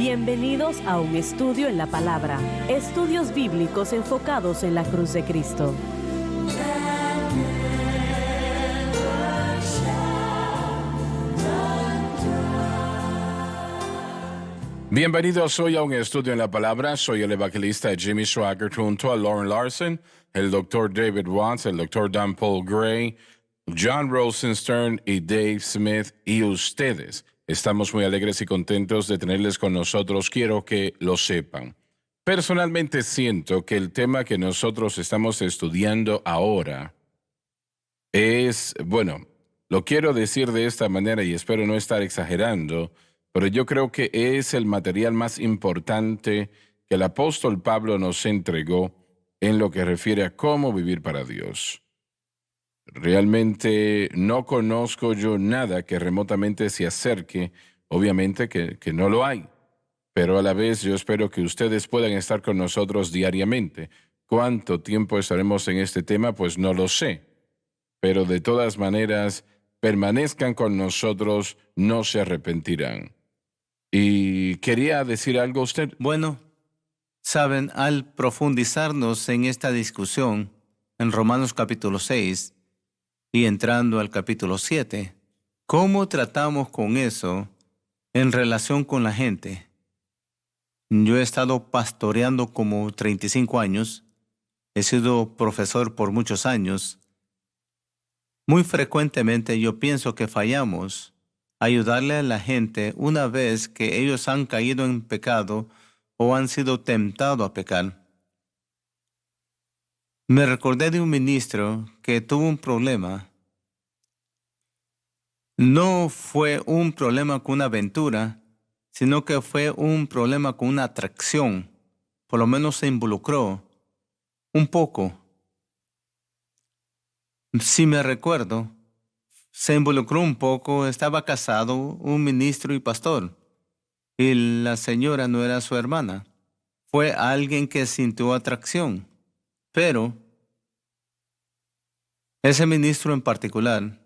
Bienvenidos a un estudio en la palabra, estudios bíblicos enfocados en la cruz de Cristo. Bienvenidos hoy a un estudio en la palabra. Soy el evangelista Jimmy Swaggart junto a Lauren Larson, el Dr. David Watts, el Dr. Dan Paul Gray, John Rosenstern y Dave Smith y ustedes. Estamos muy alegres y contentos de tenerles con nosotros. Quiero que lo sepan. Personalmente siento que el tema que nosotros estamos estudiando ahora es, lo quiero decir de esta manera y espero no estar exagerando, pero yo creo que es el material más importante que el apóstol Pablo nos entregó en lo que refiere a cómo vivir para Dios. Realmente no conozco yo nada que remotamente se acerque, obviamente que no lo hay, pero a la vez yo espero que ustedes puedan estar con nosotros diariamente. ¿Cuánto tiempo estaremos en este tema? Pues no lo sé, pero de todas maneras, permanezcan con nosotros, no se arrepentirán. ¿Y quería decir algo a usted? Bueno, saben, al profundizarnos en esta discusión en Romanos capítulo 6 y entrando al capítulo 7, ¿cómo tratamos con eso en relación con la gente? Yo he estado pastoreando como 35 años, he sido profesor por muchos años. Muy frecuentemente yo pienso que fallamos ayudarle a la gente una vez que ellos han caído en pecado o han sido tentados a pecar. Me recordé de un ministro que tuvo un problema. No fue un problema con una aventura, sino que fue un problema con una atracción. Por lo menos se involucró un poco. Si me recuerdo, se involucró un poco, estaba casado, un ministro y pastor, y la señora no era su hermana. Fue alguien que sintió atracción, pero ese ministro en particular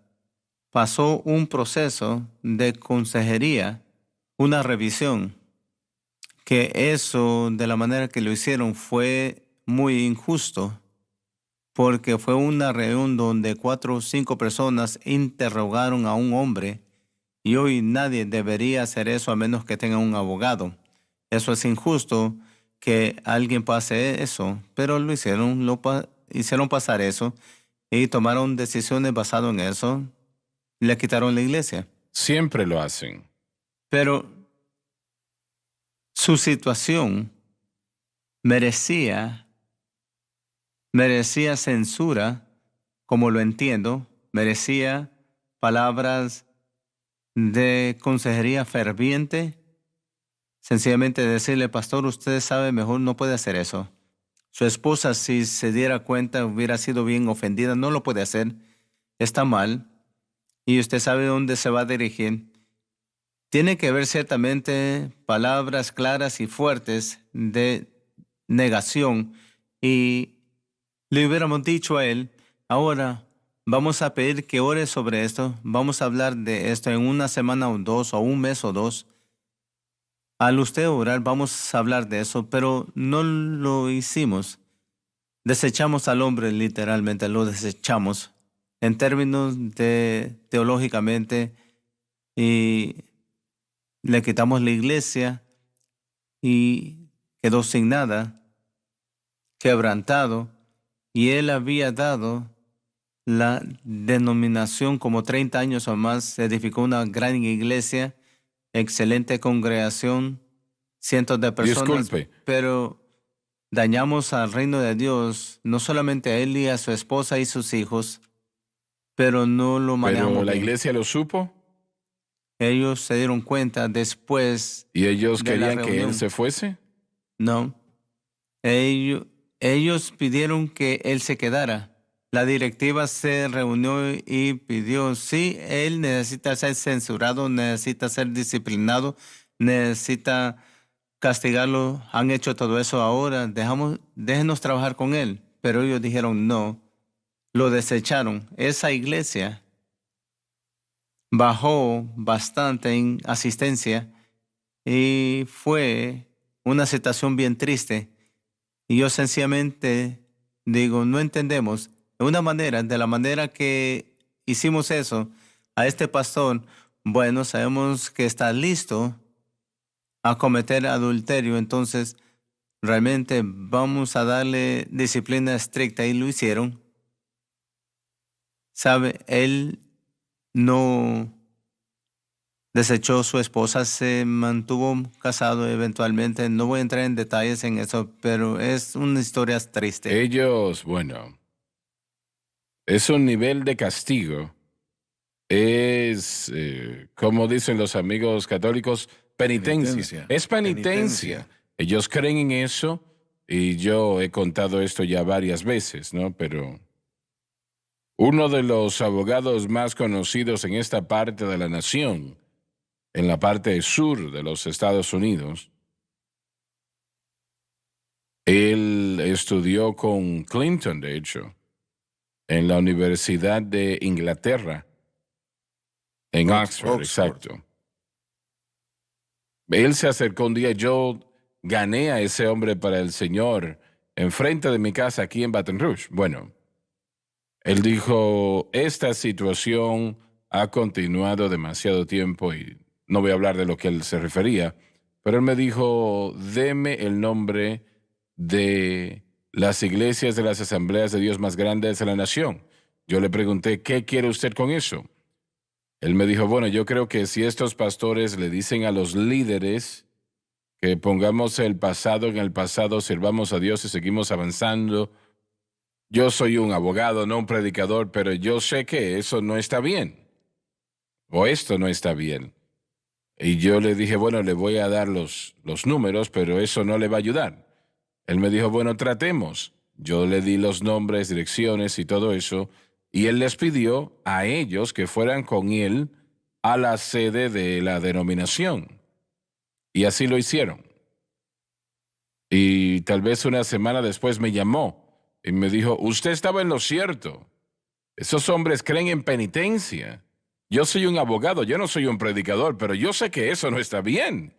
pasó un proceso de consejería, una revisión, que eso, de la manera que lo hicieron, fue muy injusto, porque fue una reunión donde 4 o 5 personas interrogaron a un hombre, y hoy nadie debería hacer eso a menos que tenga un abogado. Eso es injusto que alguien pase eso, pero lo hicieron, hicieron pasar eso y tomaron decisiones basadas en eso. Le quitaron la iglesia. Siempre lo hacen. Pero su situación merecía censura, como lo entiendo, merecía palabras de consejería ferviente, sencillamente decirle, pastor, usted sabe mejor, no puede hacer eso. Su esposa, si se diera cuenta, hubiera sido bien ofendida, no lo puede hacer, está mal, y usted sabe dónde se va a dirigir. Tiene que haber ciertamente palabras claras y fuertes de negación, y le hubiéramos dicho a él, ahora vamos a pedir que ore sobre esto, vamos a hablar de esto en una semana o 2, o un mes o 2. Al usted orar, vamos a hablar de eso, pero no lo hicimos. Desechamos al hombre, literalmente, lo desechamos en términos de teológicamente, y le quitamos la iglesia y quedó sin nada, quebrantado, y él había dado la denominación como 30 años o más, se edificó una gran iglesia, excelente congregación, cientos de personas. Disculpe. Pero dañamos al reino de Dios, no solamente a él y a su esposa y sus hijos, pero no lo manejamos ¿Pero la bien. iglesia lo supo? Ellos se dieron cuenta después. ¿Y ellos de la querían que reunión. él se fuese? No. Ellos pidieron que él se quedara. La directiva se reunió y pidió, sí, él necesita ser censurado, necesita ser disciplinado, necesita castigarlo. Han hecho todo eso ahora, déjenos trabajar con él. Pero ellos dijeron no, lo desecharon. Esa iglesia bajó bastante en asistencia Y fue una situación bien triste. Y yo sencillamente digo, no entendemos. De la manera que hicimos eso, a este pastor, bueno, sabemos que está listo a cometer adulterio, entonces realmente vamos a darle disciplina estricta y lo hicieron. Sabe, él no desechó su esposa, se mantuvo casado eventualmente. No voy a entrar en detalles en eso, pero es una historia triste. Ellos, bueno, es un nivel de castigo. Es, como dicen los amigos católicos, penitencia. Es penitencia. Ellos creen en eso y yo he contado esto ya varias veces, ¿no? Pero uno de los abogados más conocidos en esta parte de la nación, en la parte sur de los Estados Unidos, él estudió con Clinton, de hecho, en la Universidad de Inglaterra, en Oxford, exacto. Él se acercó un día, yo gané a ese hombre para el Señor enfrente de mi casa aquí en Baton Rouge. Bueno, él dijo, esta situación ha continuado demasiado tiempo y no voy a hablar de lo que él se refería, pero él me dijo, deme el nombre de las iglesias de las asambleas de Dios más grandes de la nación. Yo le pregunté, ¿qué quiere usted con eso? Él me dijo, bueno, yo creo que si estos pastores le dicen a los líderes que pongamos el pasado en el pasado, sirvamos a Dios y seguimos avanzando. Yo soy un abogado, no un predicador, pero yo sé que eso no está bien, o esto no está bien. Y yo le dije, bueno, le voy a dar los números, pero eso no le va a ayudar. Él me dijo, bueno, tratemos. Yo le di los nombres, direcciones y todo eso, y él les pidió a ellos que fueran con él a la sede de la denominación. Y así lo hicieron. Y tal vez una semana después me llamó y me dijo, usted estaba en lo cierto. Esos hombres creen en penitencia. Yo soy un abogado, yo no soy un predicador, pero yo sé que eso no está bien.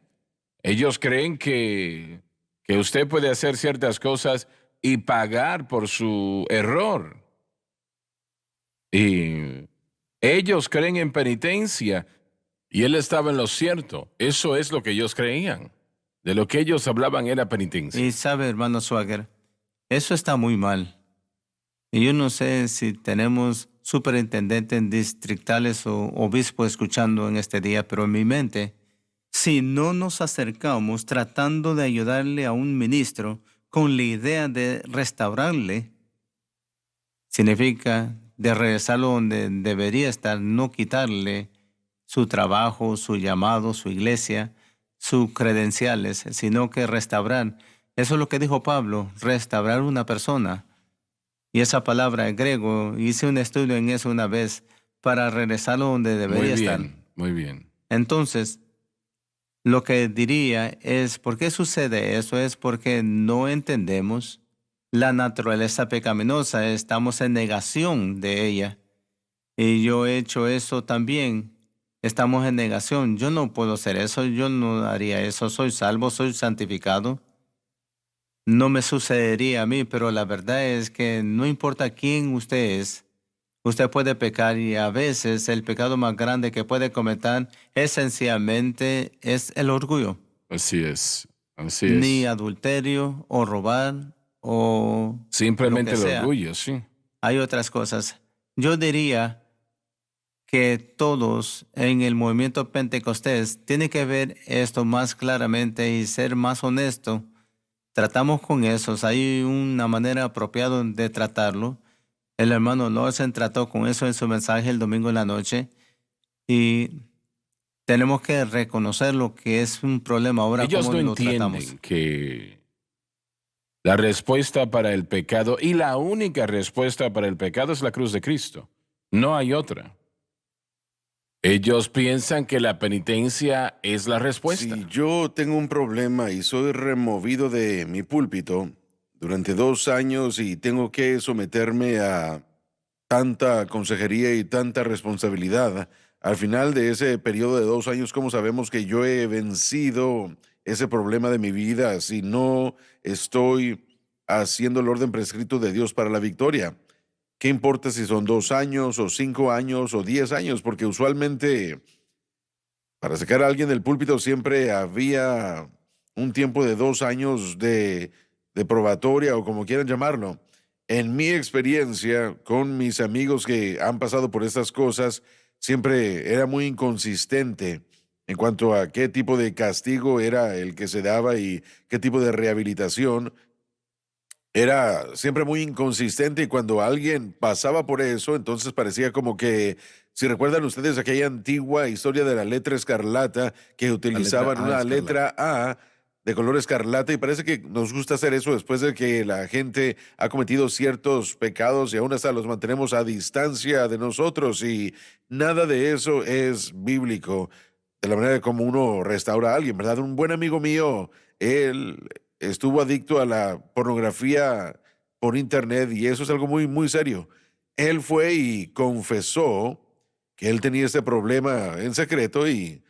Ellos creen que usted puede hacer ciertas cosas y pagar por su error. Y ellos creen en penitencia y él estaba en lo cierto. Eso es lo que ellos creían. De lo que ellos hablaban era penitencia. Y sabe, hermano Swagger, eso está muy mal. Y yo no sé si tenemos superintendentes distritales o obispos escuchando en este día, pero en mi mente, si no nos acercamos tratando de ayudarle a un ministro con la idea de restaurarle, significa de regresarlo donde debería estar, no quitarle su trabajo, su llamado, su iglesia, sus credenciales, sino que restaurar. Eso es lo que dijo Pablo, restaurar una persona. Y esa palabra en griego, hice un estudio en eso una vez, para regresarlo donde debería estar. Muy bien. Entonces, lo que diría es, ¿por qué sucede eso? Es porque no entendemos la naturaleza pecaminosa, estamos en negación de ella. Y yo he hecho eso también. Estamos en negación. Yo no puedo hacer eso, yo no haría eso. Soy salvo, soy santificado. No me sucedería a mí, pero la verdad es que no importa quién usted es, usted puede pecar y a veces el pecado más grande que puede cometer esencialmente es el orgullo. Así es. Así Ni es. adulterio o robar o Simplemente lo que el sea. orgullo, sí. Hay otras cosas. Yo diría que todos en el movimiento Pentecostés tienen que ver esto más claramente y ser más honesto. Tratamos con esos. Hay una manera apropiada de tratarlo. El hermano Lawson trató con eso en su mensaje el domingo en la noche. Y tenemos que reconocer lo que es un problema ahora, Ellos cómo no lo tratamos. entienden que la respuesta para el pecado y la única respuesta para el pecado es la cruz de Cristo. No hay otra. Ellos piensan que la penitencia es la respuesta. Si yo tengo un problema y soy removido de mi púlpito durante 2 años y tengo que someterme a tanta consejería y tanta responsabilidad, al final de ese periodo de 2 años, ¿cómo sabemos que yo he vencido ese problema de mi vida si no estoy haciendo el orden prescrito de Dios para la victoria? ¿Qué importa si son 2 años o 5 años o 10 años? Porque usualmente para sacar a alguien del púlpito siempre había un tiempo de 2 años de probatoria o como quieran llamarlo. En mi experiencia con mis amigos que han pasado por estas cosas, siempre era muy inconsistente en cuanto a qué tipo de castigo era el que se daba y qué tipo de rehabilitación. Era siempre muy inconsistente y cuando alguien pasaba por eso, entonces parecía como que, si recuerdan ustedes aquella antigua historia de la letra escarlata, que utilizaban A una escarlata. letra A de color escarlata y parece que nos gusta hacer eso después de que la gente ha cometido ciertos pecados y aún hasta los mantenemos a distancia de nosotros y nada de eso es bíblico de la manera como uno restaura a alguien, ¿verdad? Un buen amigo mío, él estuvo adicto a la pornografía por internet y eso es algo muy, muy serio. Él fue y confesó que él tenía este problema en secreto y,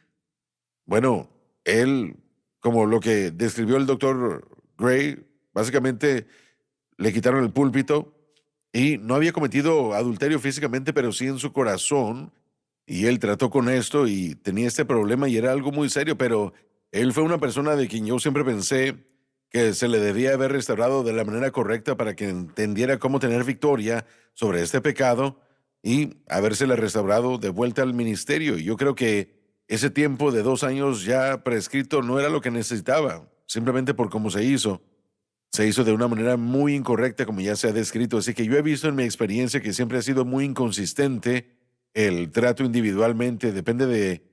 bueno, él, como lo que describió el doctor Gray, básicamente le quitaron el púlpito y no había cometido adulterio físicamente, pero sí en su corazón. Y él trató con esto y tenía este problema y era algo muy serio, pero él fue una persona de quien yo siempre pensé que se le debía haber restaurado de la manera correcta para que entendiera cómo tener victoria sobre este pecado y habérsele restaurado de vuelta al ministerio. Y yo creo que ese tiempo de 2 años ya prescrito no era lo que necesitaba, simplemente por cómo se hizo. Se hizo de una manera muy incorrecta, como ya se ha descrito. Así que yo he visto en mi experiencia que siempre ha sido muy inconsistente el trato individualmente. Depende de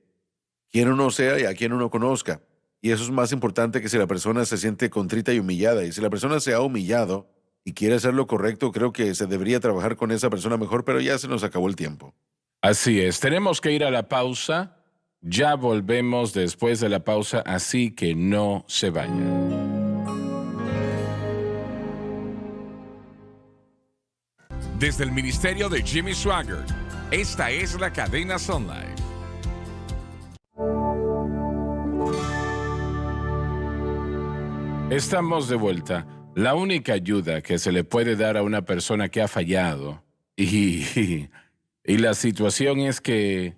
quién uno sea y a quién uno conozca. Y eso es más importante que si la persona se siente contrita y humillada. Y si la persona se ha humillado y quiere hacer lo correcto, creo que se debería trabajar con esa persona mejor, pero ya se nos acabó el tiempo. Así es, tenemos que ir a la pausa. Ya volvemos después de la pausa, así que no se vayan. Desde el ministerio de Jimmy Swaggart, esta es la cadena Sun Life. Estamos de vuelta. La única ayuda que se le puede dar a una persona que ha fallado, y la situación es que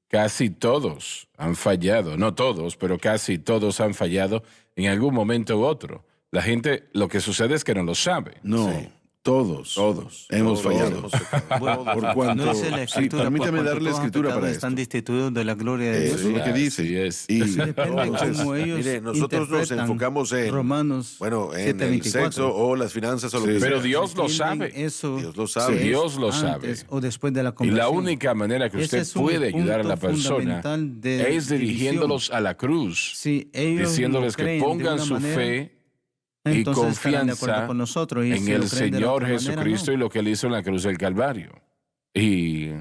casi todos han fallado, no todos, pero casi todos han fallado en algún momento u otro. La gente, lo que sucede es que no lo sabe. No, Sí. todos hemos fallado. Bueno, Por cuanto, no dice la sí, escritura, permítame por cuanto darle todos han escritura pecado para y esto. están destituidos de la gloria de Eso Dios. es lo que dice. Así es. Y Depende entonces, cómo ellos mire, nosotros nos interpretan enfocamos en, Romanos bueno, en el 7:24. sexo o las finanzas o lo que Pero sea. Dios lo Entienden sabe. Eso Dios lo sabe. es Dios lo sabe. antes o después de la Y conversión. la única manera que Ese usted es un puede ayudar a la punto persona fundamental de es dirigiéndolos división. a la cruz, Si ellos diciéndoles lo que creen de pongan una su manera, fe y entonces estarán de acuerdo confianza con nosotros, y en si el lo creen de la Señor otra manera, Jesucristo no. y lo que Él hizo en la cruz del Calvario. Y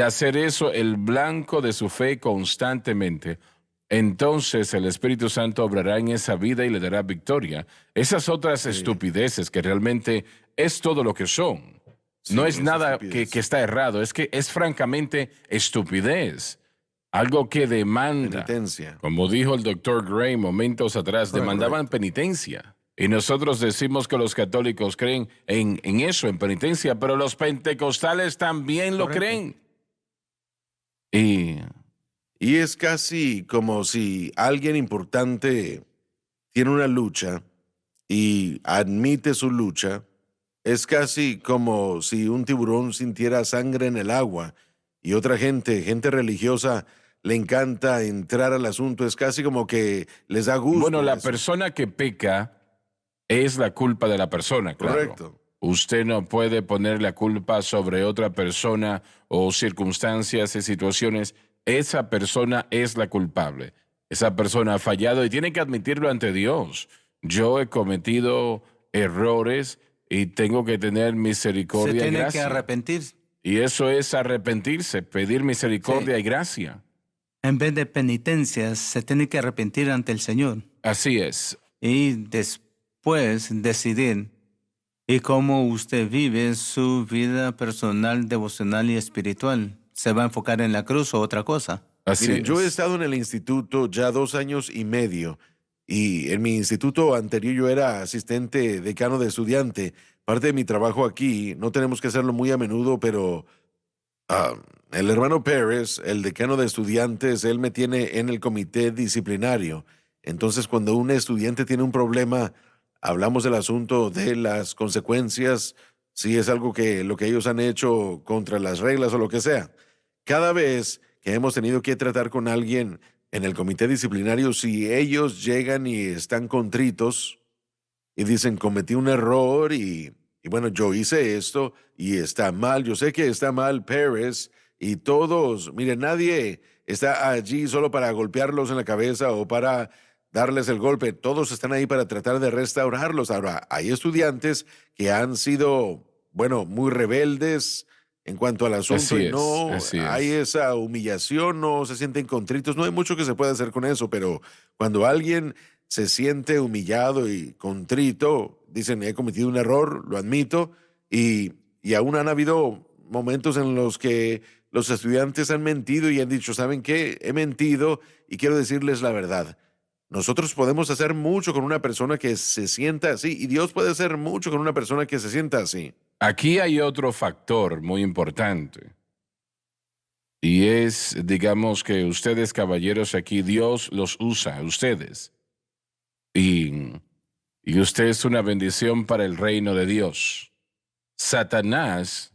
hacer eso el blanco de su fe constantemente. Entonces el Espíritu Santo obrará en esa vida y le dará victoria. Esas otras estupideces que realmente es todo lo que son. Sí, No es es nada estupidez. que está errado, es que es francamente estupidez. Algo que demanda, Penitencia. como dijo el doctor Gray momentos atrás, Correcto. demandaban penitencia. Y nosotros decimos que los católicos creen en eso, en penitencia, pero los pentecostales también lo Correcto. creen. Y Y es casi como si alguien importante tiene una lucha y admite su lucha. Es casi como si un tiburón sintiera sangre en el agua y otra gente religiosa, le encanta entrar al asunto. Es casi como que les da gusto. bueno, la eso. persona que peca es la culpa de la persona, claro. Correcto. Usted no puede poner la culpa sobre otra persona o circunstancias y situaciones. Esa persona es la culpable. Esa persona ha fallado y tiene que admitirlo ante Dios. Yo he cometido errores y tengo que tener Se misericordia y tiene que gracia. arrepentir. Y eso es arrepentirse, pedir misericordia Sí. y gracia. En vez de penitencias, se tiene que arrepentir ante el Señor Así es. y después decidir y cómo usted vive su vida personal, devocional y espiritual. se va a enfocar en la cruz o otra cosa. Así Miren, yo he es. estado en el instituto ya 2 años y medio y en mi instituto anterior yo era asistente decano de estudiante. Parte de mi trabajo aquí, no tenemos que hacerlo muy a menudo, pero el hermano Pérez, el decano de estudiantes, él me tiene en el comité disciplinario. Entonces, cuando un estudiante tiene un problema, hablamos del asunto de las consecuencias, si es algo que lo que ellos han hecho contra las reglas o lo que sea. Cada vez que hemos tenido que tratar con alguien en el comité disciplinario, si ellos llegan y están contritos y dicen, cometí un error y bueno, yo hice esto y está mal, yo sé que está mal Pérez y todos, mire, nadie está allí solo para golpearlos en la cabeza o para darles el golpe, todos están ahí para tratar de restaurarlos. Ahora, hay estudiantes que han sido, bueno, muy rebeldes en cuanto al asunto y no así hay es. esa humillación, no se sienten contritos, no hay mucho que se pueda hacer con eso, pero cuando alguien se siente humillado y contrito, dicen, he cometido un error, lo admito, y aún han habido momentos en los que los estudiantes han mentido y han dicho, ¿saben qué? He mentido y quiero decirles la verdad. Nosotros podemos hacer mucho con una persona que se sienta así y Dios puede hacer mucho con una persona que se sienta así. Aquí hay otro factor muy importante. Y es, digamos que ustedes, caballeros, aquí Dios los usa, ustedes. Y, y usted es una bendición para el reino de Dios. Satanás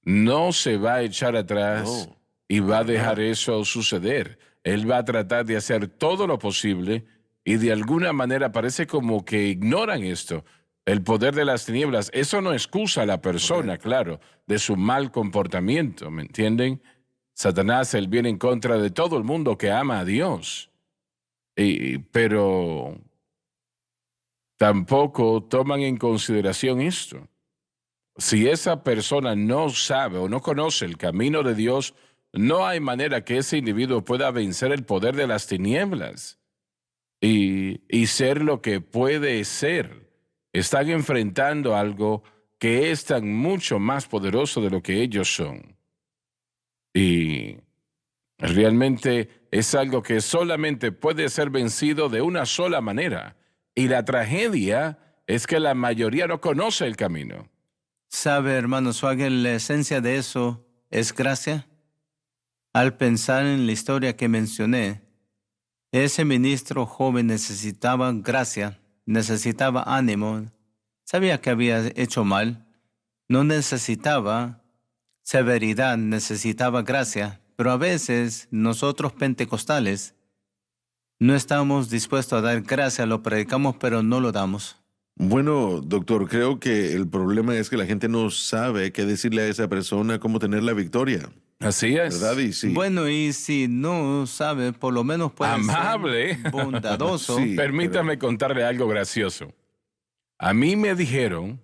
no se va a echar atrás No, y va a para dejar nada. eso suceder. Él va a tratar de hacer todo lo posible y de alguna manera parece como que ignoran esto. El poder de las tinieblas, eso no excusa a la persona, Correcto. claro, de su mal comportamiento, ¿me entienden? Satanás, él viene en contra de todo el mundo que ama a Dios. Pero tampoco toman en consideración esto. Si esa persona no sabe o no conoce el camino de Dios, no hay manera que ese individuo pueda vencer el poder de las tinieblas y ser lo que puede ser. Están enfrentando algo que es tan mucho más poderoso de lo que ellos son. Y realmente es algo que solamente puede ser vencido de una sola manera. Y la tragedia es que la mayoría no conoce el camino. ¿Sabe, hermano Swagger, la esencia de eso es gracia? Al pensar en la historia que mencioné, ese ministro joven necesitaba gracia, necesitaba ánimo, sabía que había hecho mal, no necesitaba severidad, necesitaba gracia, pero a veces nosotros pentecostales no estamos dispuestos a dar gracia, lo predicamos pero no lo damos. Bueno, doctor, creo que el problema es que la gente no sabe qué decirle a esa persona, cómo tener la victoria, Así ¿verdad? es. Y sí, Bueno, y si no sabe, por lo menos puede Amable. ser bondadoso. sí, Permítame contarle algo gracioso. A mí me dijeron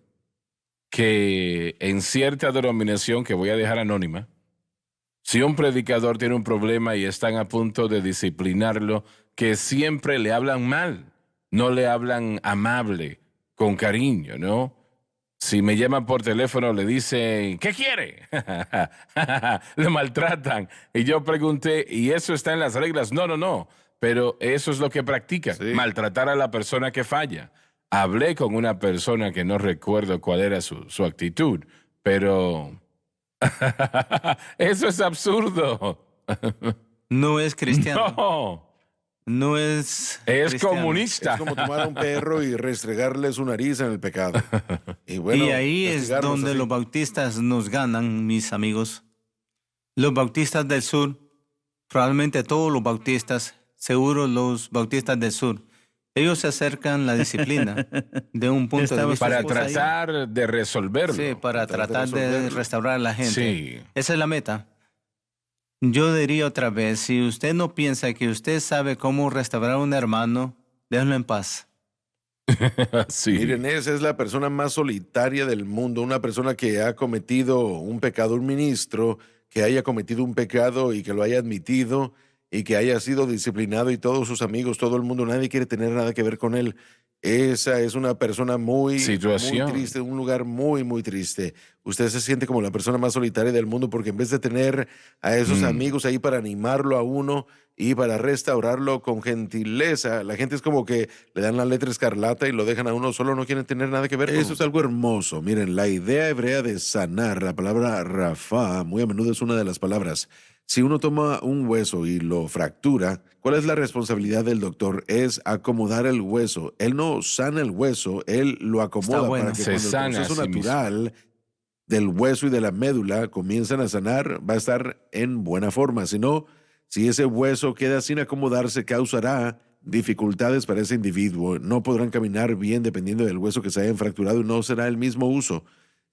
que en cierta denominación que voy a dejar anónima, si un predicador tiene un problema y están a punto de disciplinarlo, que siempre le hablan mal, no le hablan amable, con cariño, ¿no? Si me llaman por teléfono, le dicen, ¿qué quiere? Lo maltratan. Y yo pregunté, ¿y eso está en las reglas? No, no, no. Pero eso es lo que practican, sí. maltratar a la persona que falla. Hablé con una persona que no recuerdo cuál era su actitud, pero eso es absurdo. No es cristiano, No, no es es cristiano. comunista. Es como tomar a un perro y restregarle su nariz en el pecado. Y bueno, Y ahí es castigarlos donde así. los bautistas nos ganan, mis amigos. Los bautistas del sur, probablemente todos los bautistas, seguro los bautistas del sur, ellos se acercan a la disciplina de un punto de vista. Para esposa ahí. tratar de resolverlo. Sí, para tratar de tratar de resolverlo. restaurar a la gente. Sí. Esa es la meta. Yo diría otra vez, si usted no piensa que usted sabe cómo restaurar a un hermano, déjalo en paz. Sí. Miren, esa es la persona más solitaria del mundo, una persona que ha cometido un pecado, un ministro que haya cometido un pecado y que lo haya admitido y que haya sido disciplinado y todos sus amigos, todo el mundo, nadie quiere tener nada que ver con él. Esa es una persona muy Situación. triste, un lugar muy, muy triste. Usted se siente como la persona más solitaria del mundo porque en vez de tener a esos amigos ahí para animarlo a uno y para restaurarlo con gentileza, la gente es como que le dan la letra escarlata y lo dejan a uno solo, no quieren tener nada que ver con eso. Es algo hermoso. Miren, la idea hebrea de sanar, la palabra rafa, muy a menudo es una de las palabras. Si uno toma un hueso y lo fractura, ¿cuál es la responsabilidad del doctor? Es acomodar el hueso. Él no sana el hueso, él lo acomoda bueno. para que Se cuando el sana proceso a sí mismo. natural del hueso y de la médula comienzan a sanar, va a estar en buena forma. Si no, si ese hueso queda sin acomodarse, causará dificultades para ese individuo. No podrán caminar bien dependiendo del hueso que se hayan fracturado y no será el mismo uso.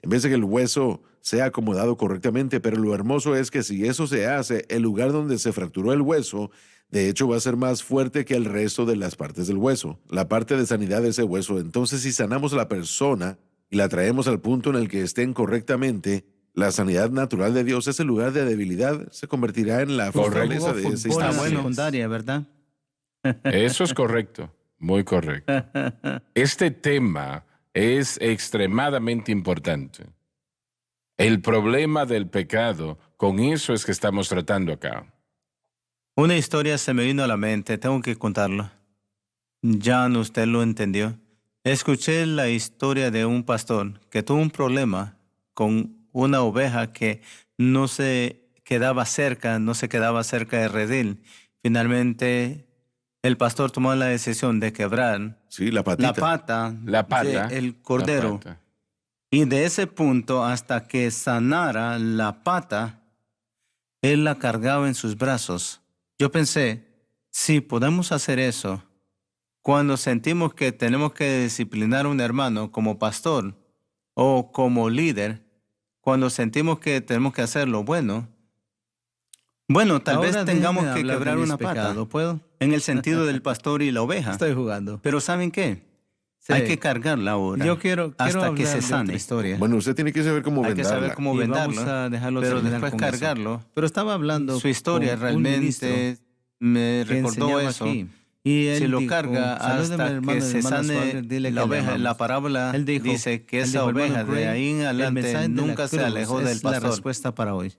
En vez de que el hueso sea acomodado correctamente, pero lo hermoso es que si eso se hace, el lugar donde se fracturó el hueso, de hecho va a ser más fuerte que el resto de las partes del hueso, la parte de sanidad de ese hueso. Entonces, si sanamos a la persona y la traemos al punto en el que estén correctamente, la sanidad natural de Dios, ese lugar de debilidad, se convertirá en la fortaleza de ese Fútbol en Está la bueno. secundaria, ¿verdad? Eso es correcto, muy correcto. Este tema es extremadamente importante. El problema del pecado, con eso es que estamos tratando acá. Una historia se me vino a la mente, tengo que contarlo. Jan, usted lo entendió. Escuché la historia de un pastor que tuvo un problema con una oveja que no se quedaba cerca del redil. Finalmente, el pastor tomó la decisión de quebrar Sí, la patita. La pata. del cordero. la pata. Y de ese punto hasta que sanara la pata, él la cargaba en sus brazos. Yo pensé, si podemos hacer eso, cuando sentimos que tenemos que disciplinar a un hermano como pastor o como líder, cuando sentimos que tenemos que hacerlo bueno, tal Ahora vez tengamos déjeme que hablar de quebrar mis una pata, pecados, ¿puedo? en el sentido del pastor y la oveja. Estoy jugando. Pero ¿saben qué? Sí. Hay que cargarla ahora Yo quiero hasta hablar que se de sane. otra historia. Bueno, usted tiene que saber cómo Hay que vendarla. saber cómo Y vamos vendarlo, a dejarlo pero terminar después con eso. cargarlo. Pero estaba hablando Su historia con un ministro realmente me que recordó enseñaba eso. aquí. Y él Si lo dijo, carga "Salúdeme, hasta hermano, que se hermana sane Swagger, dile la que le oveja. amamos". La parábola Él dijo, dice que esa hermano oveja de Gray, ahí en el adelante mensaje de la nunca se cruz alejó del es la pastor. respuesta para hoy.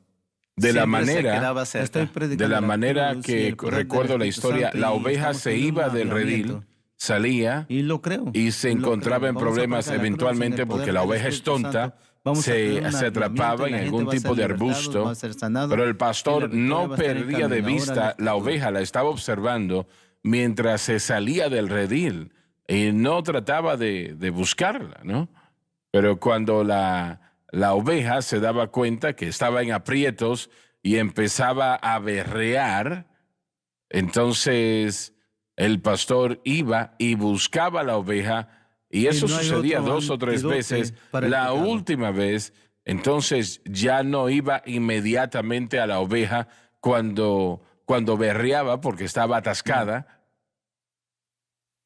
De la Siempre se manera, quedaba cerca. Estoy predicando de la manera cruz y que el poder del recuerdo la Espíritu historia, Santo, la y oveja estamos se teniendo un iba del redil, avivamiento. salía Y lo creo. y se lo encontraba creo. en Vamos a problemas predicar la cruz en el eventualmente poder porque la del oveja es Espíritu tonta, Santo. Vamos a tener un se atrapaba avivamiento y en la gente algún va a ser tipo de libertado, arbusto, va a ser sanado, pero el y la pastor victoria no va a estar en perdía de camino. Ahora vista la la actitud. oveja, la estaba observando mientras se salía del redil y no trataba de buscarla, ¿no? Pero cuando la oveja se daba cuenta que estaba en aprietos y empezaba a berrear, entonces el pastor iba y buscaba a la oveja y eso no hay sucedía otro 2 o 3 antídoto veces. para el La pecado. última vez, entonces ya no iba inmediatamente a la oveja cuando berreaba porque estaba atascada.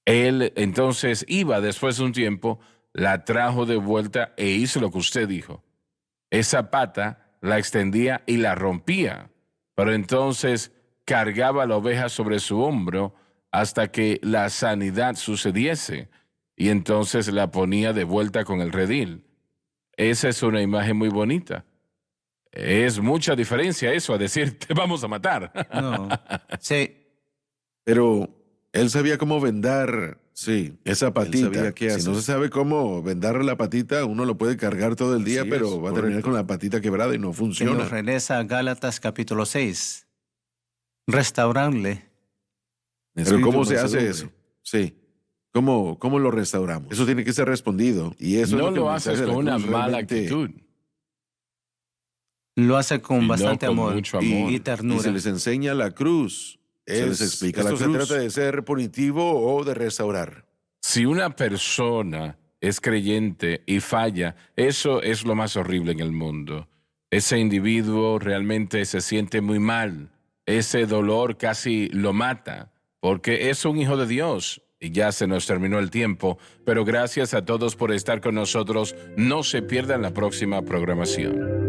Él entonces iba después de un tiempo, la trajo de vuelta e hizo lo que usted dijo. Esa pata la extendía y la rompía, pero entonces cargaba la oveja sobre su hombro hasta que la sanidad sucediese y entonces la ponía de vuelta con el redil. Esa es una imagen muy bonita. Es mucha diferencia eso a decir, te vamos a matar. No. Sí, Pero él sabía cómo vendar, sí, esa patita. sabía qué Si hacer. no se sabe cómo vendar la patita, uno lo puede cargar todo el día, Así pero es, va a terminar correcto. con la patita quebrada y no que funciona. nos regresa a Gálatas capítulo 6. Restaurarle. Pero ¿cómo se hace mansedumbre. eso? Sí. ¿Cómo lo restauramos? Eso tiene que ser respondido. Y eso es No que el lo mensaje haces de la con una cruz mala realmente- actitud. Lo hace con Y no bastante con amor mucho y- amor. y Y ternura. se les enseña la cruz. Se les explica la esto cruz. se Se trata de ser punitivo o de restaurar. Si una persona es creyente y falla, eso es lo más horrible en el mundo. Ese individuo realmente se siente muy mal. Ese dolor casi lo mata, porque es un hijo de Dios. Y ya se nos terminó el tiempo, pero gracias a todos por estar con nosotros. No se pierdan la próxima programación.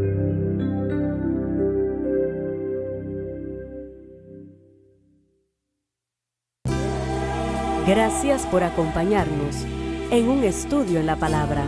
Gracias por acompañarnos en un estudio en la palabra.